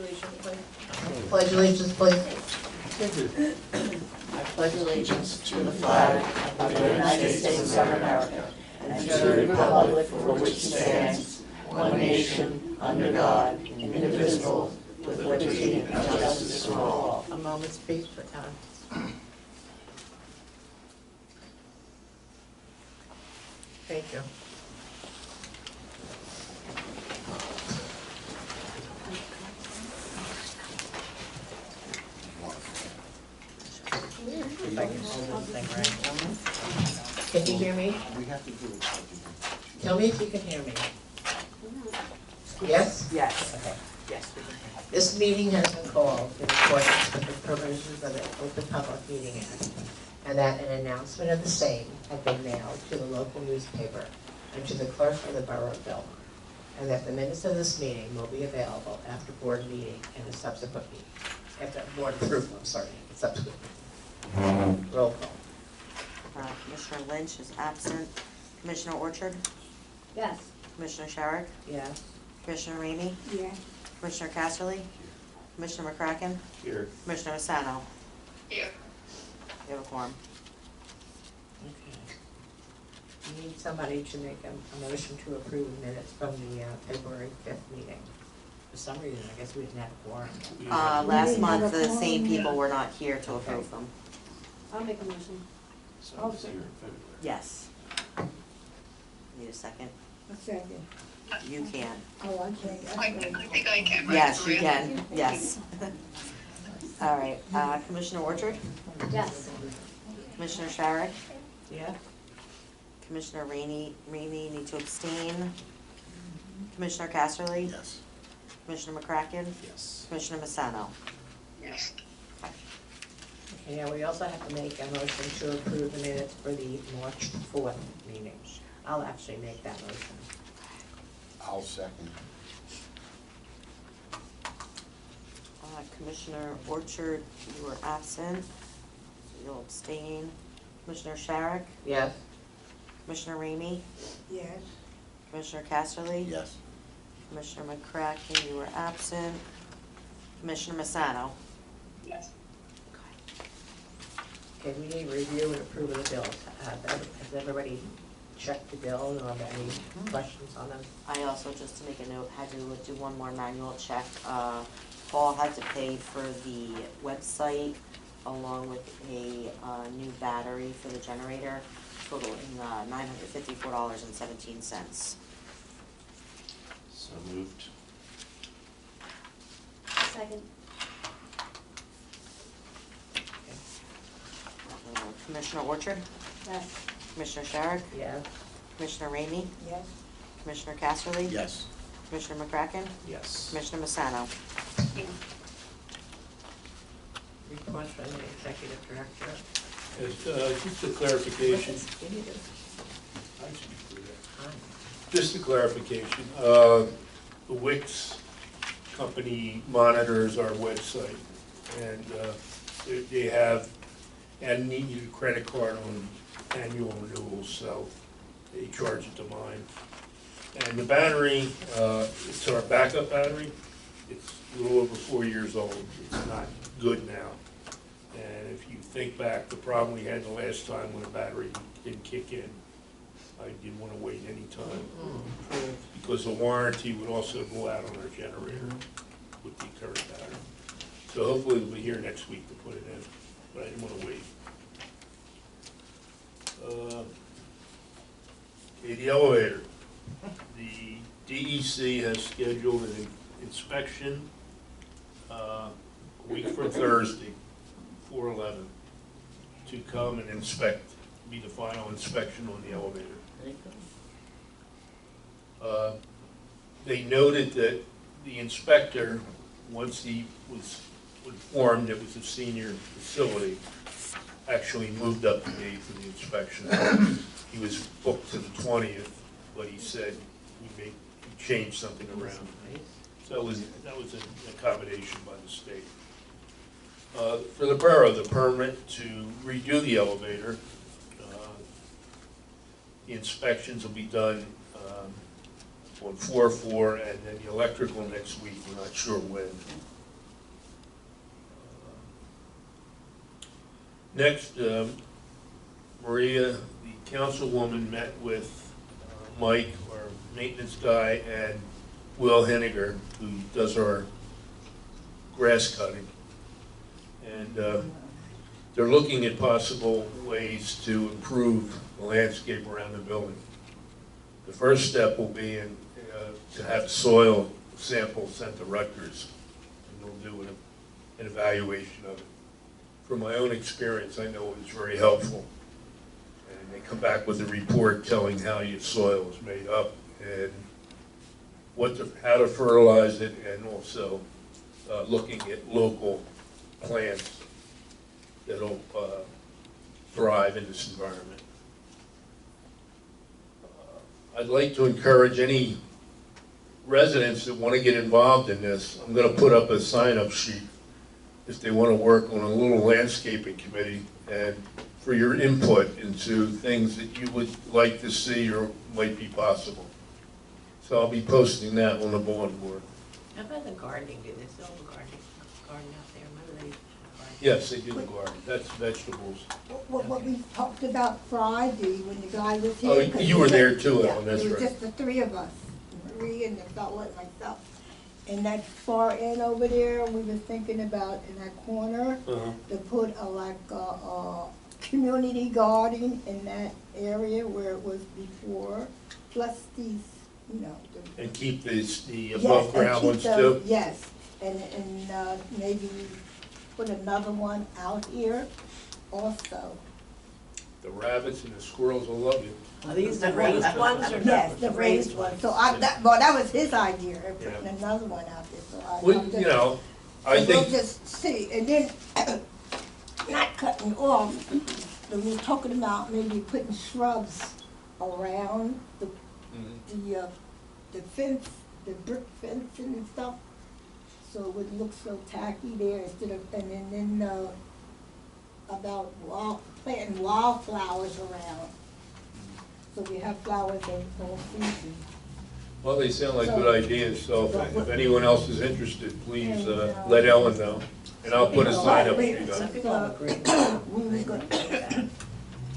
allegiance, please. Pledge allegiance, please. I pledge allegiance to the flag of the United States of America and to the republic for which it stands, one nation, under God, indivisible, with liberty and justice for all. A moment's peace for time. Thank you. If I can hold this thing right. Can you hear me? We have to do it. Tell me if you can hear me. Yes? Yes, Okay. yes. This meeting has been called in accordance with the provisions of the Open Public Meeting Act, and that an announcement of the same had been mailed to the local newspaper and to the clerk of the Borough of Belmar, and that the minutes of this meeting will be available after board meeting and a subsequent meeting, after board approval, I'm sorry, subsequent. Roll call. Commissioner Lynch is absent. Commissioner Orchard? Yes. Commissioner Sherrick? Yes. Commissioner Ramey? Yes. Commissioner Casserly? Commissioner McCracken? Here. Commissioner Asano? Here. We have a quorum. Okay. We need somebody to make a motion to approve the minutes from the February 5th meeting. For some reason, I guess we didn't have a quorum. Last didn't month, have a the quorum, same yeah. people were not here to approve them. I'll make a motion. So it's here in February. Yes. Need a second? A second. You can. Oh, I can't. I think I can. right, Yes, you Maria? can, yes. All right, Commissioner Orchard? Yes. Commissioner Sherrick? Yeah? Commissioner Ramey need to abstain. Commissioner Casserly? Yes. Commissioner McCracken? Yes. Commissioner Massano? Yes. Okay, now we also have to make a motion to approve the minutes for the March 4th meeting. I'll actually make that motion. I'll second. Commissioner Orchard, you were absent, so you'll abstain. Commissioner Sherrick? Yes? Commissioner Ramey? Yes. Commissioner Casserly? Yes. Commissioner McCracken, you were absent. Commissioner Massano? Yes. Okay, we need review and approve of the bills. Has everybody checked the bill or have any questions on them? I also, just to make a note, had to do one more manual check. Paul had to pay for the website along with a new battery for the generator, totaling $954.17. So moved. Second. Commissioner Orchard? Yes. Commissioner Sherrick? Yes? Commissioner Ramey? Yes. Commissioner Casserly? Yes. Commissioner McCracken? Yes. Commissioner Massano? Request from the executive director. Just a clarification. Give me this. I speak for that. Hi. Just a clarification. The Wix company monitors our website, and they have, and need a credit card on annual renewals, so they charge it to mine. And the battery, it's our backup battery. It's a little over 4 years old. It's not good now. And if you think back, the problem we had the last time when the battery didn't kick in, I didn't want to wait any time, because the warranty would also go out on our generator with the current battery. So hopefully it'll be here next week to put it in, but I didn't want to wait. Okay, the elevator. The DEC has scheduled an inspection a week from Thursday, 4/11, to come and inspect, be the final inspection on the elevator. They noted that the inspector, once he was informed it was a senior facility, actually moved up the date for the inspection. He was booked to the 20th, but he said we changed something around. So that was an accommodation by the state. For the borough, the permit to redo the elevator, the inspections will be done on 4/4, and then the electrical next week, we're not sure when. Next, Maria, the councilwoman, met with Mike, our maintenance guy, and Will Henniger, who does our grass cutting. And they're looking at possible ways to improve the landscape around the building. The first step will be to have soil samples sent to Rutgers, and they'll do an evaluation of it. From my own experience, I know it's very helpful. And they come back with a report telling how your soil is made up and how to fertilize it, and also looking at local plants that'll thrive in this environment. I'd like to encourage any residents that want to get involved in this. I'm going to put up a sign-up sheet if they want to work on a little landscaping committee, and for your input into things that you would like to see or might be possible. So I'll be posting that on the bulletin board. How about the gardening? Do they still have a garden out there? Remember they garden? Yes, they do the garden. That's vegetables. What we talked about Friday when the guy was here. Oh, 'cause you were he said- there too, yeah, Ellen, that's it was right. just the three of us, Marie and the fella and myself. And that far end over there, we were thinking about in that corner, to put a community garden in that area where it was before, plus these, you know. And keep the Yes, above and ground keep ones those- too? Yes, and maybe put another one out here also. The rabbits and the squirrels will love you. Are these the raised ones or no? Yes, the raised one, so that was his idea, of putting another one out there, so Well, I'm just. you know, I We'll think, just see, and then, not cutting off, but we're talking about maybe putting shrubs around the fence, the brick fencing and stuff, so it wouldn't look so tacky there instead of, and then about planting wildflowers around, so we have flowers in all season. well, they sound like good ideas, so if anyone else is interested, please And, let Ellen know. And I'll put a sign up for you Some guys. people have agreed. We was gonna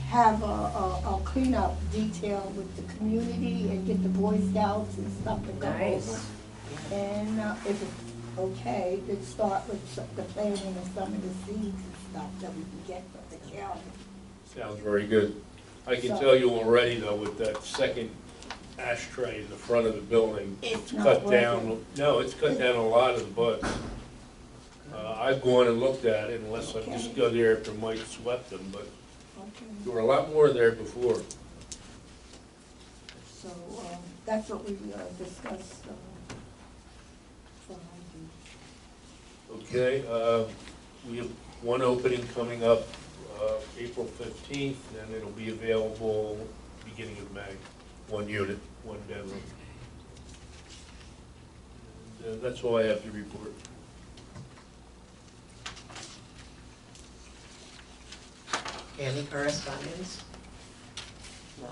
have a cleanup detail with the community and get the Boy Scouts and stuff to go Nice. over. And if it's okay, then start with the planting of some of the seeds and stuff that we can get from the county. Sounds very good. I can tell you already though, with that second ashtray in the front of the building, It's it's not cut working. down, no, it's cut down a lot of the buds. I've gone and looked at it unless I just go there after Mike swept them, but Okay, there were a lot more there before. so, that's what we discussed, Friday. Okay, we have one opening coming up, April 15th, and it'll be available beginning of May. One unit, one bedroom. And that's all I have to report. Any correspondence? No.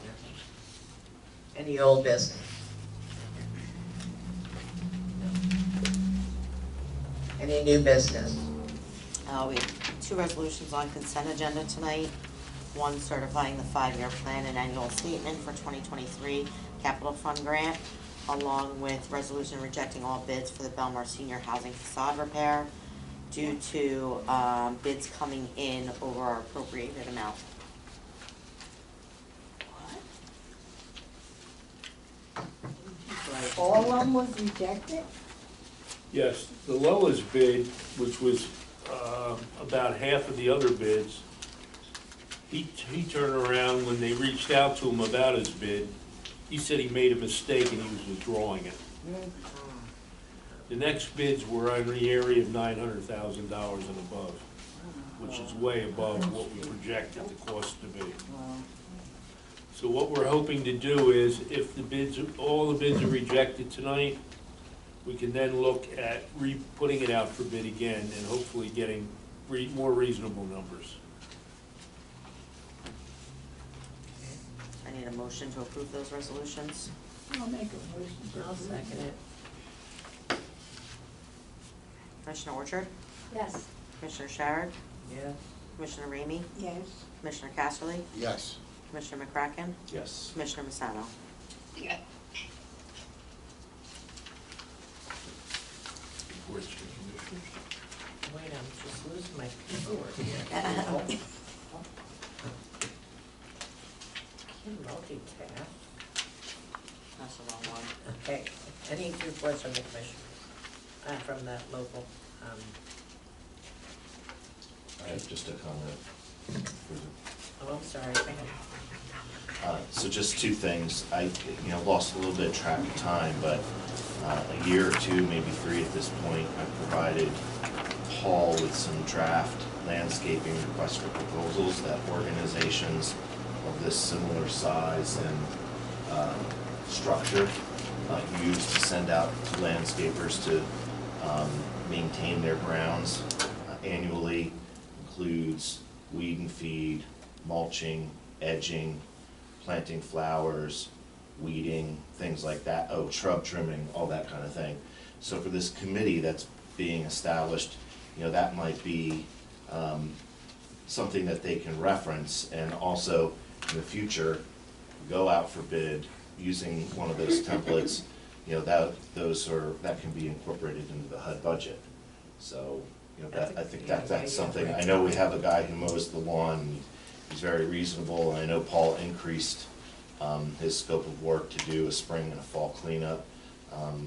Any old business? No. Any new business? We have two resolutions on consent agenda tonight. One certifying the 5-year plan and annual statement for 2023 capital fund grant, along with resolution rejecting all bids for the Belmar Senior Housing facade repair due to bids coming in over our appropriated amount. All of them was rejected? Yes, the lowest bid, which was about half of the other bids, he turned around when they reached out to him about his bid. He said he made a mistake and he was withdrawing it. The next bids were in the area of $900,000 and above, which is way above what we projected the cost to be. So what we're hoping to do is, if the bids, all the bids are rejected tonight, we can then look at putting it out for bid again and hopefully getting more reasonable numbers. I need a motion to approve those resolutions. I'll make a motion. I'll second it. Commissioner Orchard? Yes. Commissioner Sherrod? Yes. Commissioner Ramey? Yes. Commissioner Casserly? Yes. Commissioner McCracken? Yes. Commissioner Massano? Yeah. Reports to commissioners. Wait, I'm just losing my paperwork here. Can't multitask. That's the wrong one. Okay, any reports from the commission, from the local, I have just a comment. oh, I'm sorry, go ahead. So just two things. I, lost a little bit of track of time, but a year or two, maybe three at this point, I provided Paul with some draft landscaping requests for proposals that organizations of this similar size and structure use to send out to landscapers to maintain their grounds annually. Includes weed and feed, mulching, edging, planting flowers, weeding, things like that. Oh, shrub trimming, all that kind of thing. So for this committee that's being established, that might be something that they can reference, and also in the future, go out for bid using one of those templates. That can be incorporated into the HUD budget. So, I think that's something. I know we have a guy who mows the lawn. He's very reasonable, and I know Paul increased his scope of work to do a spring and a fall cleanup.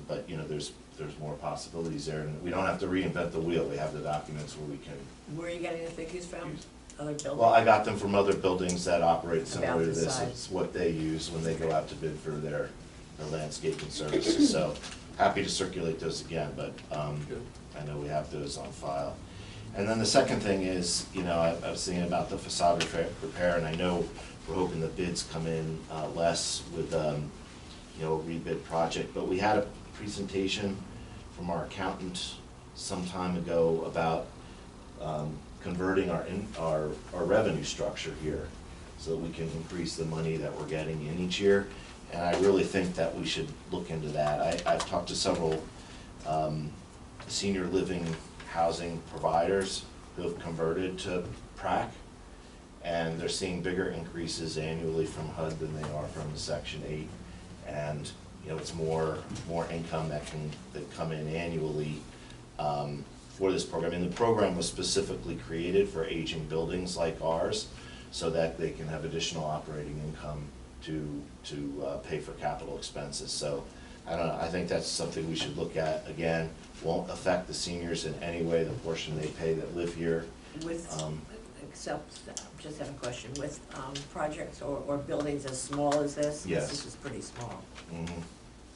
But there's more possibilities there, and we don't have to reinvent the wheel. We have the documents where we can. Where are you getting the figures from? Other buildings? Well, I got them from other buildings that operate About similar to the this. size. It's what they use when they go out to bid for their landscaping services. So happy to circulate those again, but Good. I know we have those on file. And then the second thing is, I was thinking about the facade repair, and I know we're hoping the bids come in less with, a rebid project, but we had a presentation from our accountant some time ago about converting our revenue structure here so that we can increase the money that we're getting in each year. And I really think that we should look into that. I've talked to several senior living housing providers who have converted to PrAC, and they're seeing bigger increases annually from HUD than they are from the Section 8. And it's more income that come in annually for this program. And the program was specifically created for aging buildings like ours, so that they can have additional operating income to pay for capital expenses. So I don't know, I think that's something we should look at. Again, won't affect the seniors in any way, the portion they pay that live here. With, except, just have a question, with projects or buildings as small as this? Yes. This is pretty small. Mhm.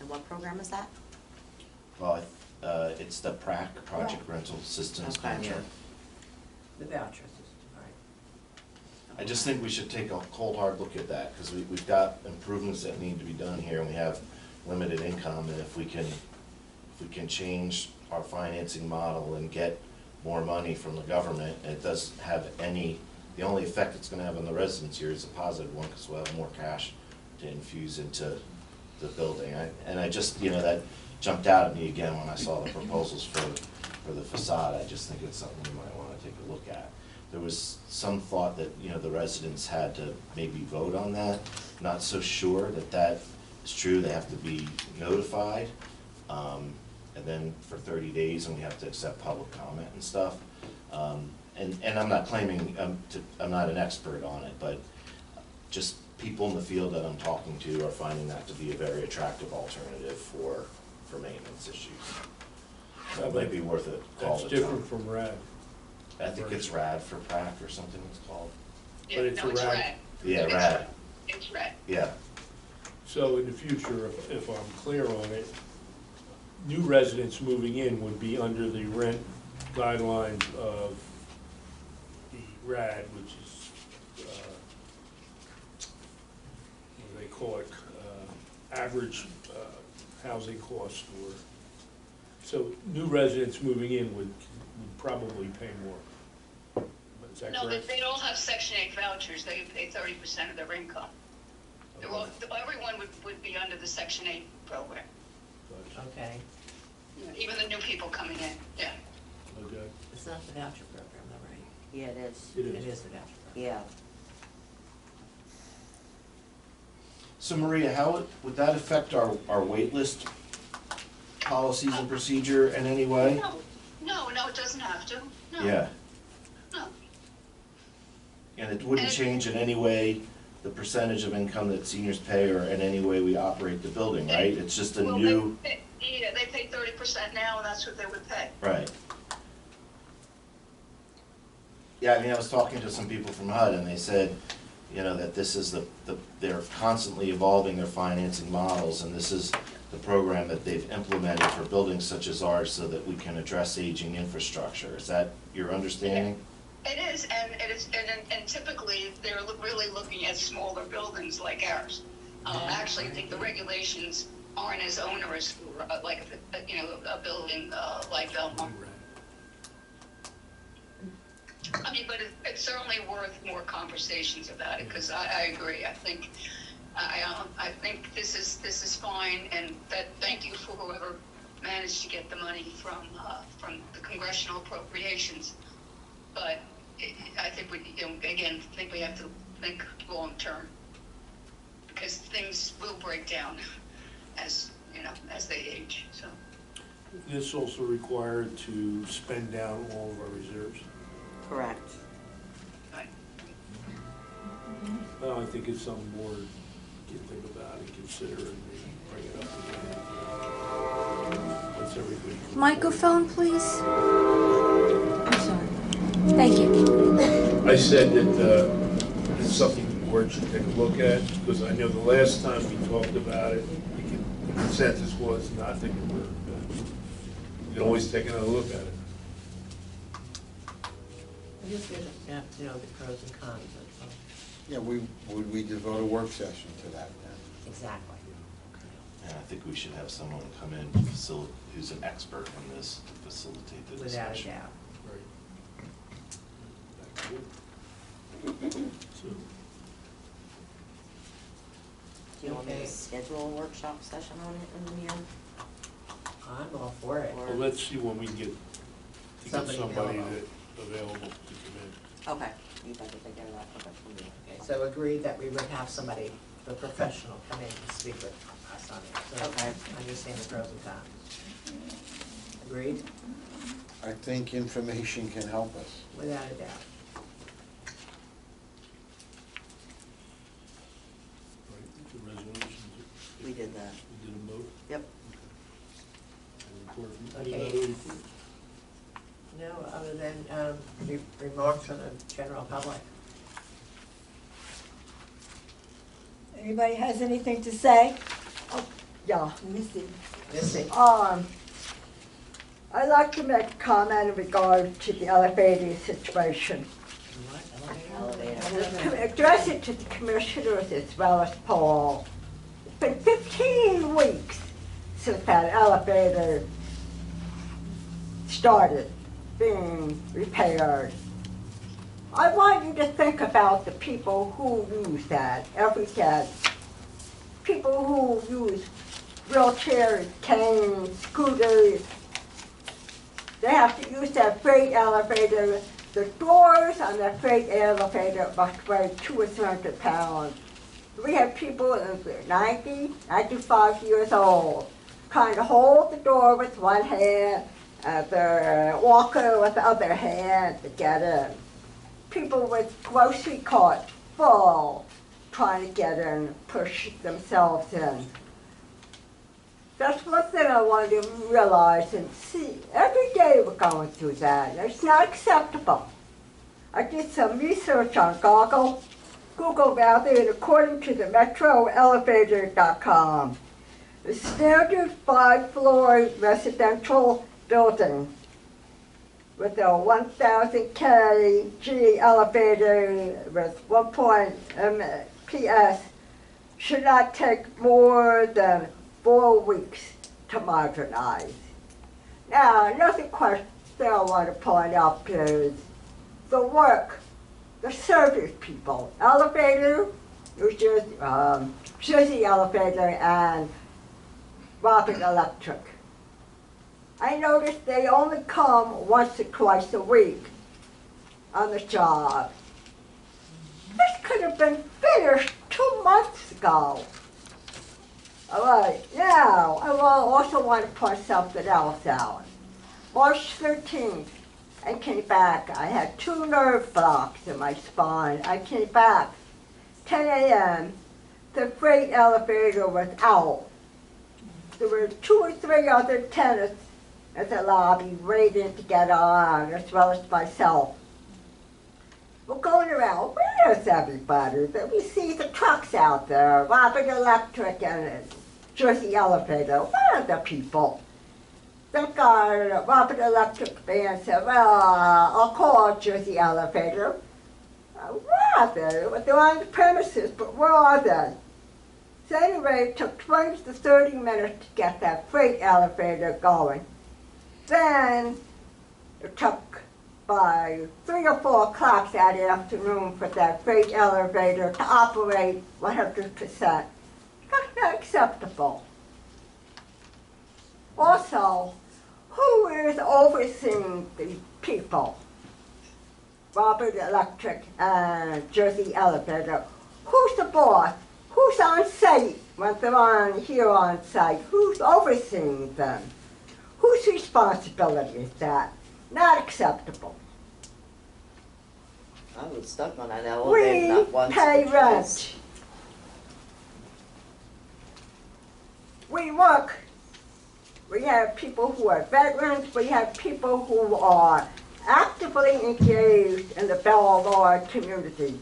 And what program is that? Well, it's the PrAC, Project Rental Systems Okay. Contract. The voucher system, right. I just think we should take a cold, hard look at that, because we've got improvements that need to be done here, and we have limited income, and if we can change our financing model and get more money from the government, and it doesn't have the only effect it's gonna have on the residents here is a positive one, because we'll have more cash to infuse into the building. I just, that jumped out at me again when I saw the proposals for the facade. I just think it's something we might wanna take a look at. There was some thought that, the residents had to maybe vote on that. Not so sure that is true. They have to be notified, and then for 30 days, and we have to accept public comment and stuff. And I'm not claiming, I'm not an expert on it, but just people in the field that I'm talking to are finding that to be a very attractive alternative for maintenance issues. So it might be worth a call That's to different from RAD. I think it's RAD for PrAC or something it's called. Yeah, But it's no, a rad. red. Yeah, It's rad. It's red. Yeah, So in the future, if I'm clear on it, new residents moving in would be under the rent guidelines of the RAD, which is, what do they call it, average housing cost, or, so new residents moving in would probably pay more. Is that No, correct? they all have Section 8 vouchers. They pay 30% of their income. Well, everyone would be under the Section 8 program. Gotcha. Okay, Even the new people coming in, yeah. Okay. it's not the voucher program though, right? Yeah, it is. It It is. is the master plan. Yeah. So Maria, how would that affect our wait list policies and procedure in any way? No, it doesn't have to, no. Yeah, No, and it wouldn't change in any way the percentage of income that seniors pay or in any way we operate the building, right? It's just a well, new, yeah, they pay 30% now, and that's what they would pay. right. Yeah, I mean, I was talking to some people from HUD and they said, you know, that this is they're constantly evolving their financing models, and this is the program that they've implemented for buildings such as ours so that we can address aging infrastructure. Is that your understanding? It is, and typically, they're really looking at smaller buildings like ours. Actually, I think the regulations aren't as onerous, like, a building like Belmont. I mean, but it's certainly worth more conversations about it, because I agree. I think this is fine, and thank you for whoever managed to get the money from the congressional appropriations. But I think we have to think long-term, because things will break down as they age, so. This also required to spend down all of our reserves. Correct. Right. Well, I think it's something board can think about and consider and maybe bring it up again. Once everybody. Microphone, please. I'm sorry. Thank you. I said that it's something the board should take a look at, because I know the last time we talked about it, the consensus was not to convert. You can always take another look at it. I just have to know the pros and cons of Yeah, would we devote a work session to that then? exactly. And I think we should have someone come in who's an expert in this to facilitate the Without a discussion. doubt. Right. So, Do you want me Okay. to schedule a workshop session on it in the year? I'm all for it. well, let's see when we get Somebody somebody available. that available to come in. Okay, you better take care of that. Okay. Okay, so agreed that we would have somebody, a professional, come in and speak with us on it. So Okay. understand the pros and cons. Agreed? I think information can help us. Without a doubt. Right, the resolutions. We did that. We did them both? Yep. And report from- any Okay. other report? No, other than remarks from the general public. Anybody has anything to say? Oh, yeah, Missy. Missy? I'd like to make a comment in regard to the elevator situation. What, Elevator. Address it to the commissioners as well as Paul. It's been 15 weeks since that elevator started being repaired. I want you to think about the people who use that every day. People who use wheelchairs, canes, scooters. They have to use that freight elevator. The doors on that freight elevator must weigh 200 or 300 pounds. We have people in their 90, 95 years old trying to hold the door with one hand, the walker with the other hand to get in. People with grocery carts full trying to get in, push themselves in. That's one thing I wanted to realize and see. Every day we're going through that, and it's not acceptable. I did some research on Google rather, and according to the metroelevator.com, the standard 5-floor residential building with a 1,000 kg elevator with 1 PS should not take more than 4 weeks to modernize. Now, another question I want to point out is the work, the service people, elevator, New Jersey, Jersey Elevator, and Robert Electric. I noticed they only come once or twice a week. on the job. This could have been finished 2 months ago. All right, now, I will also want to point something else out. March 13th, I came back. I had 2 nerve blocks in my spine. I came back 10 a.m. The freight elevator was out. There were 2 or 3 other tenants at the lobby waiting to get on, as well as myself. We're going around. Where's everybody? We see the trucks out there, Robert Electric and Jersey Elevator. Where are the people? That guy, Robert Electric man, said, well, I'll call Jersey Elevator. Where are they? They're on the premises, but where are they? So anyway, it took 20 to 30 minutes to get that freight elevator going. Then it took by 3 or 4 o'clock that afternoon for that freight elevator to operate 100%. That's not acceptable. Also, who is overseeing the people? Robert Electric and Jersey Elevator. Who's the boss? Who's on site when they're here on site? Who's overseeing them? Whose responsibility is that? Not acceptable. I was stuck on that elevator not We once. pay but rent. twice. We work. We have people who are veterans. We have people who are actively engaged in the Belleville community.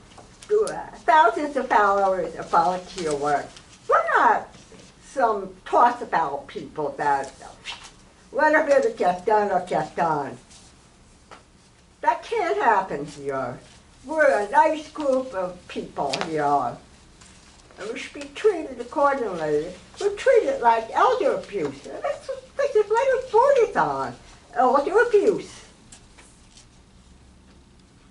Do thousands of hours of volunteer work. We're not some toss-about people that whatever it gets done or gets done. That can't happen here. We're a nice group of people here, and we should be treated accordingly. We're treated like elder abuse. This is what it's voted on, elder abuse.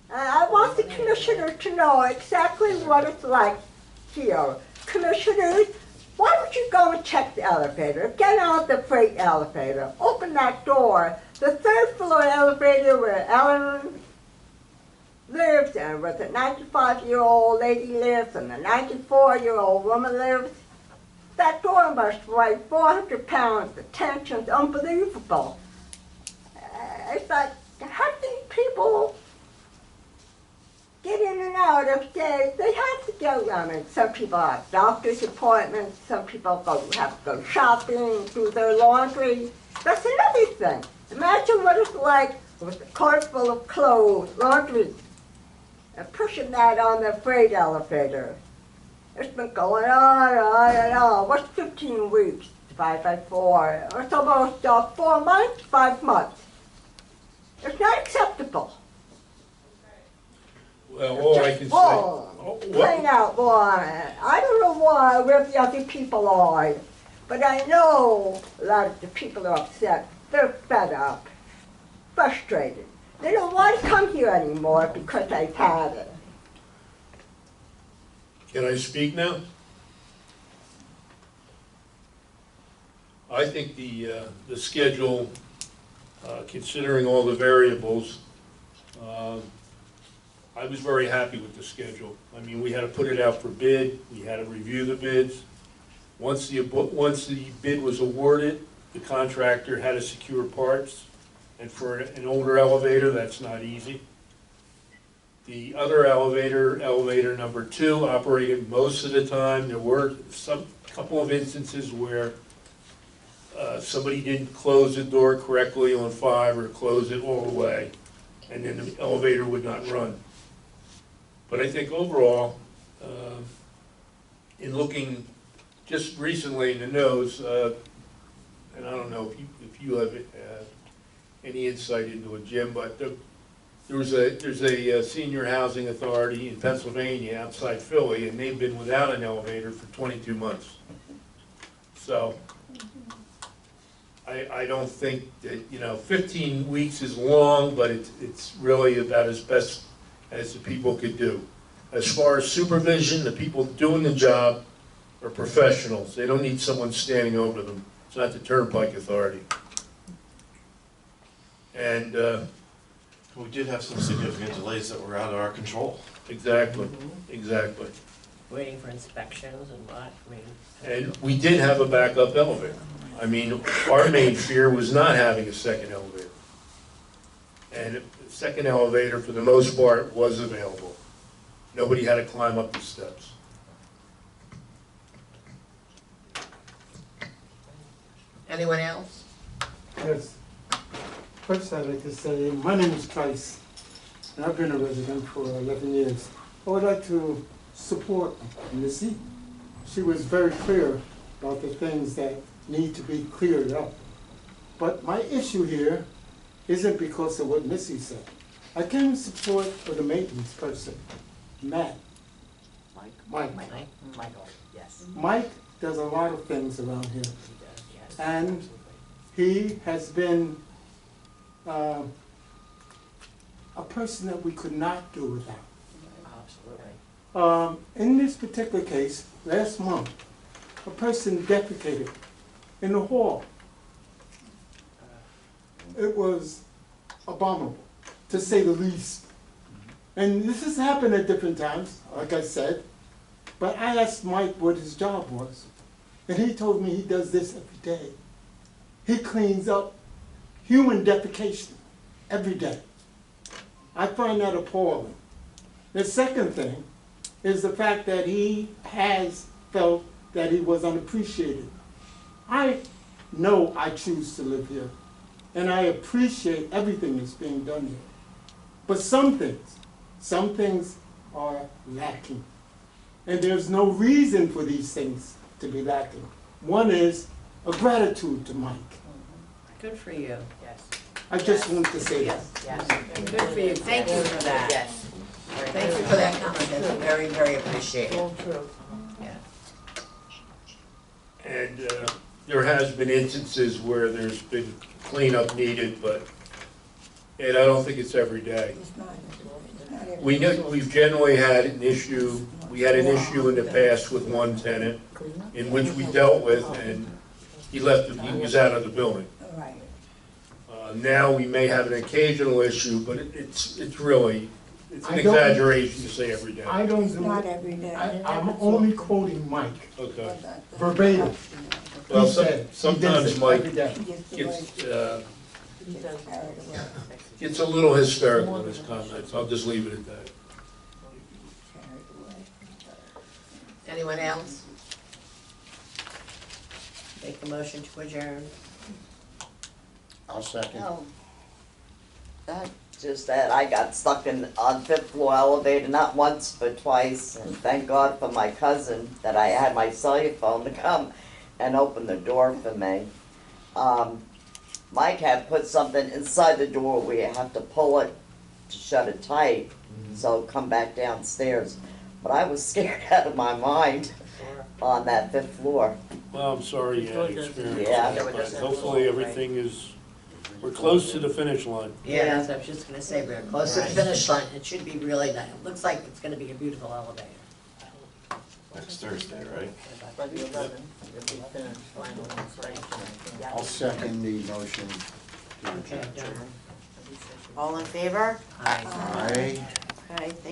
And I want the commissioner to know exactly what it's like here. Commissioners, why don't you go and check the elevator? Get out the freight elevator. Open that door. The 3rd floor elevator where Ellen lives and where the 95-year-old lady lives and the 94-year-old woman lives. That door must weigh 400 pounds. The tension's unbelievable. It's like, how do these people get in and out of days? They have to go. I mean, some people have doctor's appointments. Some people have to go shopping, do their laundry. That's another thing. Imagine what it's like with a cart full of clothes, laundry, and pushing that on the freight elevator. It's been going on and on. What's 15 weeks divided by 4? It's almost 4 months, 5 months. It's not acceptable. Well, all I can say. Wrong. Plain out wrong. I don't know where the other people are, but I know a lot of the people are upset. They're fed up, frustrated. They don't want to come here anymore because they've had it. Can I speak now? I think the schedule, considering all the variables, I was very happy with the schedule. I mean, we had to put it out for bid, we had to review the bids. Once the bid was awarded, the contractor had to secure parts, and for an older elevator, that's not easy. The other elevator number 2, operated most of the time. There were couple of instances where somebody didn't close the door correctly on 5 or close it all the way, and then the elevator would not run. But I think overall, in looking just recently in the news, and I don't know if you have any insight into it, Jim, but there's a senior housing authority in Pennsylvania outside Philly, and they've been without an elevator for 22 months. So I don't think that, 15 weeks is long, but it's really about as best as the people could do. As far as supervision, the people doing the job are professionals. They don't need someone standing over them. It's not the Turnpike Authority. And We did have some significant delays that were out of our control. Exactly, exactly. Waiting for inspections and what, I mean. And we did have a backup elevator. I mean, our main fear was not having a second elevator. And the second elevator, for the most part, was available. Nobody had to climb up the steps. Anyone else? Yes. First, I'd like to say, my name is Price, and I've been a resident for 11 years. I would like to support Missy. She was very clear about the things that need to be cleared up. But my issue here isn't because of what Missy said. I came in support of the maintenance person, Matt. Mike. Michael, yes. Mike does a lot of things around here. He does, yes. And he has been a person that we could not do without. Absolutely. In this particular case, last month, a person defecated in the hall. It was abominable, to say the least. And this has happened at different times, like I said, but I asked Mike what his job was, and he told me he does this every day. He cleans up human defecation every day. I find that appalling. The second thing is the fact that he has felt that he was unappreciated. I know I choose to live here, and I appreciate everything that's being done here. But some things are lacking. And there's no reason for these things to be lacking. One is a gratitude to Mike. Good for you, yes. I just want to say that. Yes, yes. Good for you. Thank you for that. Yes. Thank you for that comment. That's very, very appreciated. Yeah. And there has been instances where there's been cleanup needed, but, and I don't think it's every day. We've generally had an issue, we had an issue in the past with one tenant in which we dealt with, and he was out of the building. Now we may have an occasional issue, but it's an exaggeration to say every day. I don't do it. I'm only quoting Mike, Okay. verbatim. Well, He said he sometimes does it Mike every day. gets a little hysterical in his comments. I'll just leave it at that. Anyone else? Make a motion to adjourn. I'll second. No. Just that I got stuck on fifth floor elevator, not once but twice, and thank God for my cousin that I had my cellular phone to come and open the door for me. Mike had put something inside the door where you have to pull it to shut it tight, so it'll come back downstairs. But I was scared out of my mind on that fifth floor. Well, I'm sorry you had experience Yeah. with that, but hopefully everything we're close to the finish line. Yeah, that's what I was just gonna say, we're close to the finish line. It should be really nice. It looks like it's gonna be a beautiful elevator. Next Thursday, right? I'll second the motion. Okay, done. All in favor? Aye. Aye. Okay, thank